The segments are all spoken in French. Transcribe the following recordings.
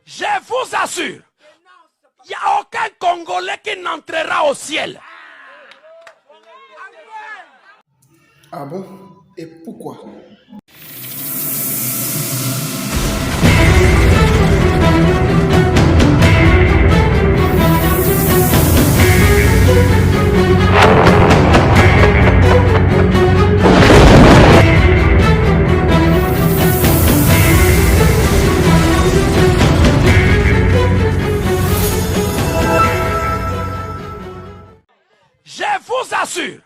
Je vous assure, il n'y a aucun Congolais qui n'entrera au ciel. Ah bon? Et pourquoi? Je vous assure,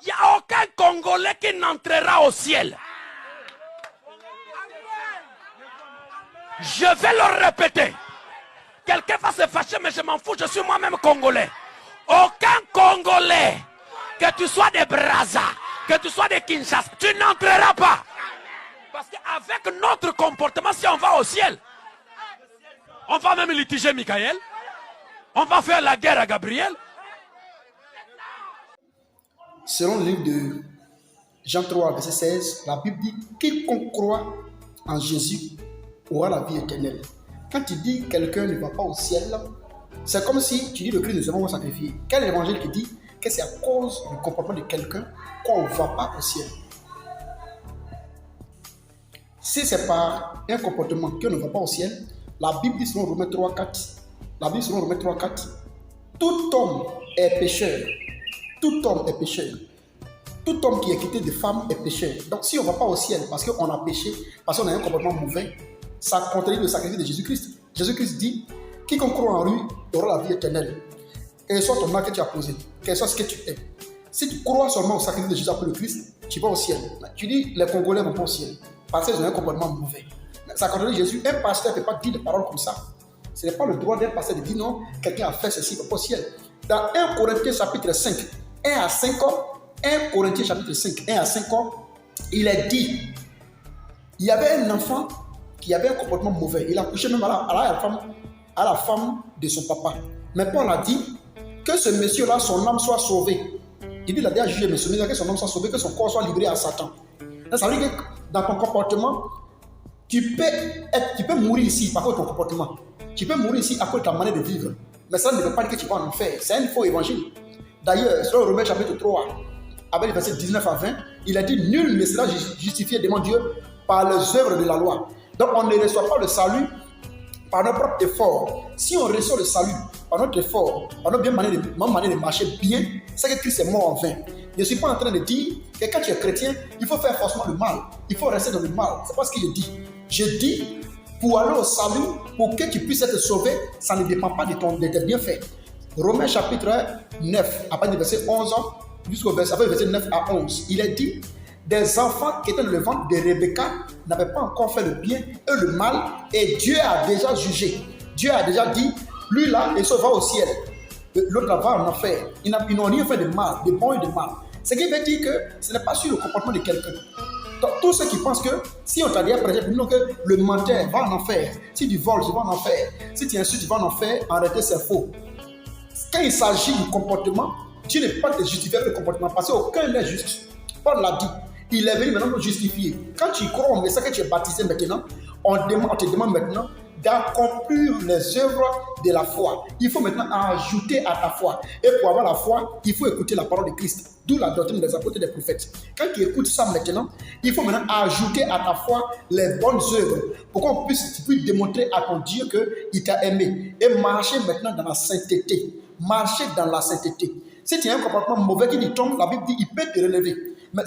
il n'y a aucun Congolais qui n'entrera au ciel. Je vais le répéter. Quelqu'un va se fâcher, mais je m'en fous, je suis moi-même Congolais. Aucun Congolais, que tu sois de Brazza, que tu sois de Kinshasa, tu n'entreras pas. Parce qu'avec notre comportement, si on va au ciel, on va même litiger Michael, on va faire la guerre à Gabriel. Selon le livre de Jean 3, verset 16, la Bible dit « Quiconque croit en Jésus aura la vie éternelle ». Quand tu dis quelqu'un ne va pas au ciel, c'est comme si tu dis le Christ ne sera pas sacrifié. Quel est l'évangile qui dit que c'est à cause du comportement de quelqu'un qu'on ne va pas au ciel? Si c'est par un comportement qu'on ne va pas au ciel, la Bible dit selon Romains 3, 4, la Bible selon Romains 3, 4, tout homme est pécheur. Tout homme est pécheur. Tout homme qui est quitté de femme est pécheur. Donc si on ne va pas au ciel parce qu'on a péché, parce qu'on a un comportement mauvais, ça contredit le sacrifice de Jésus-Christ. Jésus-Christ dit, quiconque croit en lui aura la vie éternelle. Quel soit ton acte que tu as posé, quel soit ce que tu es. Si tu crois seulement au sacrifice de Jésus après le Christ, tu vas au ciel. Tu dis, les Congolais vont pas au ciel parce qu'ils ont un comportement mauvais. Mais ça contredit Jésus. Un pasteur ne peut pas dire des paroles comme ça. Ce n'est pas le droit d'un pasteur de dire non, quelqu'un a fait ceci, il ne va pas au ciel. Dans 1 Corinthiens chapitre 5, 1 à 5 1 Corinthiens chapitre 5, 1 à 5 il est dit, il y avait un enfant qui avait un comportement mauvais. Il a couché même à la femme de son papa. Mais Paul a dit que ce monsieur-là, son âme soit sauvée. Il dit, il a déjà jugé, mais ce monsieur, que son âme soit sauvé, que son corps soit livré à Satan. Ça veut dire que dans ton comportement, tu peux mourir ici par cause de ton comportement. Tu peux mourir ici à cause de ta manière de vivre. Mais ça ne veut pas dire que tu vas en enfer. C'est un faux évangile. D'ailleurs, sur Romains chapitre 3, avec les versets 19 à 20, il a dit « Nul ne sera justifié devant Dieu par les œuvres de la loi ». Donc, on ne reçoit pas le salut par notre propre effort. Si on reçoit le salut par notre effort, par notre manière de marcher bien, c'est que Christ est mort en vain. Je ne suis pas en train de dire que quand tu es chrétien, il faut faire forcément le mal. Il faut rester dans le mal. Ce n'est pas ce que je dis. Je dis, pour aller au salut, pour que tu puisses être sauvé, ça ne dépend pas de tes bienfaits. Romains chapitre 9, à partir du verset 11 jusqu'au verset 9 à 11, il est dit, des enfants qui étaient dans le ventre de Rebecca n'avaient pas encore fait le bien et le mal, et Dieu a déjà jugé. Dieu a déjà dit, lui là, il se va au ciel, l'autre là va en enfer. Ils n'ont rien fait de mal, de bon et de mal. Ce qui veut dire que ce n'est pas sur le comportement de quelqu'un. Donc, tous ceux qui pensent que si on t'a dit après, que le menteur va en enfer, si tu voles, tu vas en enfer, si tu insultes, tu vas en enfer, en réalité c'est faux. Quand il s'agit du comportement, Dieu ne peut pas te justifier avec le comportement parce qu'aucun n'est juste. Paul l'a dit. Il est venu maintenant pour justifier. Quand tu crois au message que tu es baptisé maintenant, on te demande maintenant d'accomplir les œuvres de la foi. Il faut maintenant ajouter à ta foi. Et pour avoir la foi, il faut écouter la parole de Christ. D'où la doctrine des apôtres et des prophètes. Quand tu écoutes ça maintenant, il faut maintenant ajouter à ta foi les bonnes œuvres pour qu'on puisse démontrer à ton Dieu qu'il t'a aimé. Et marcher maintenant dans la sainteté. Marcher dans la sainteté. Si tu as un comportement mauvais qui dit tombe, la Bible dit il peut te relever. Mais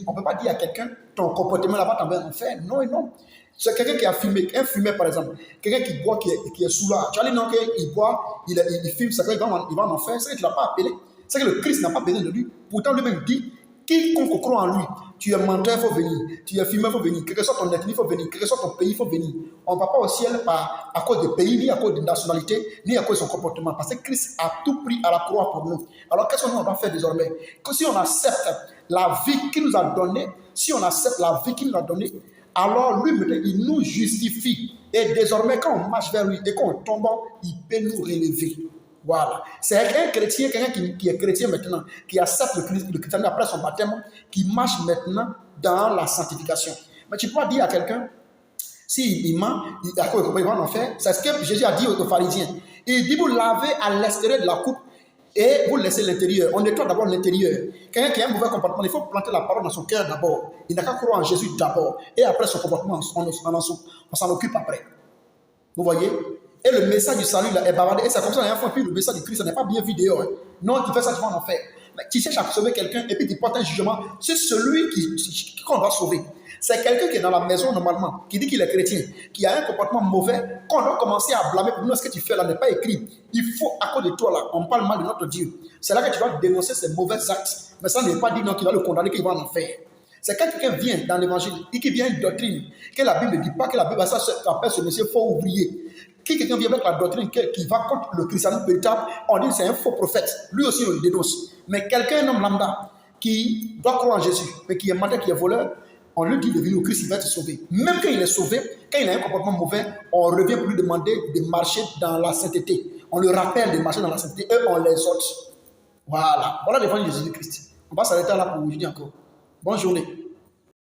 on ne peut pas dire à quelqu'un ton comportement là-bas t'envoie en enfer. Non et non. C'est quelqu'un qui a fumé, un fumeur par exemple, quelqu'un qui boit, qui est sous là. Tu as dit non, qu'il boit, il fume, c'est qu'il va en enfer. C'est que tu ne l'as pas appelé. C'est que le Christ n'a pas besoin de lui. Pourtant lui-même dit quiconque croit en lui, tu es menteur, il faut venir. Tu es fumeur, il faut venir. Quel que soit ton ethnie, il faut venir. Quel que soit ton pays, il faut venir. On ne va pas au ciel à cause de pays, ni à cause de nationalité, ni à cause de son comportement. Parce que Christ a tout pris à la croix pour nous. Alors qu'est-ce qu'on va faire désormais? Que si on accepte la vie qu'il nous a donnée, alors lui, il nous justifie. Et désormais, quand on marche vers lui et qu'on tombe, il peut nous relever. Voilà. C'est un chrétien, quelqu'un qui est chrétien maintenant, qui accepte le christianisme après son baptême, qui marche maintenant dans la sanctification. Mais tu peux pas dire à quelqu'un, S'il ment, il va en enfer. C'est ce que Jésus a dit aux pharisiens. Il dit, vous lavez à l'extérieur de la coupe et vous laissez l'intérieur. On nettoie d'abord l'intérieur. Quelqu'un qui a un mauvais comportement, il faut planter la parole dans son cœur d'abord. Il n'a qu'à croire en Jésus d'abord. Et après son comportement, on s'en occupe après. Vous voyez? Et le message du salut là, est bavardé. Et c'est comme ça, la fois, puis le message du Christ, ça n'est pas bien vu dehors. Hein. Non, tu fais ça, tu vas en enfer. Mais tu cherches à sauver quelqu'un et puis tu portes un jugement. C'est celui qu'on doit sauver. C'est quelqu'un qui est dans la maison normalement, qui dit qu'il est chrétien, qui a un comportement mauvais, qu'on doit commencer à blâmer pour nous. Ce que tu fais là n'est pas écrit. Il faut, à cause de toi là, on parle mal de notre Dieu. C'est là que tu dois dénoncer ses mauvais actes. Mais ça n'est pas dit non qu'il va le condamner, qu'il va en enfer. C'est quand quelqu'un vient dans l'évangile et qui vient une doctrine que la Bible ne dit pas, que la Bible appelle ce monsieur faux ouvrier. Qui quelqu'un vient avec la doctrine qui va contre le christianisme véritable, on dit que c'est un faux prophète. Lui aussi, on le dénonce. Mais quelqu'un, un homme lambda, qui doit croire en Jésus, mais qui est menteur, qui est voleur, on lui dit de venir au Christ, il va te sauver. Même quand il est sauvé, quand il a un comportement mauvais, on revient pour lui demander de marcher dans la sainteté. On le rappelle de marcher dans la sainteté et on les ôte. Voilà. Voilà l'évangile de Jésus-Christ. On va s'arrêter là pour aujourd'hui encore. Bonne journée.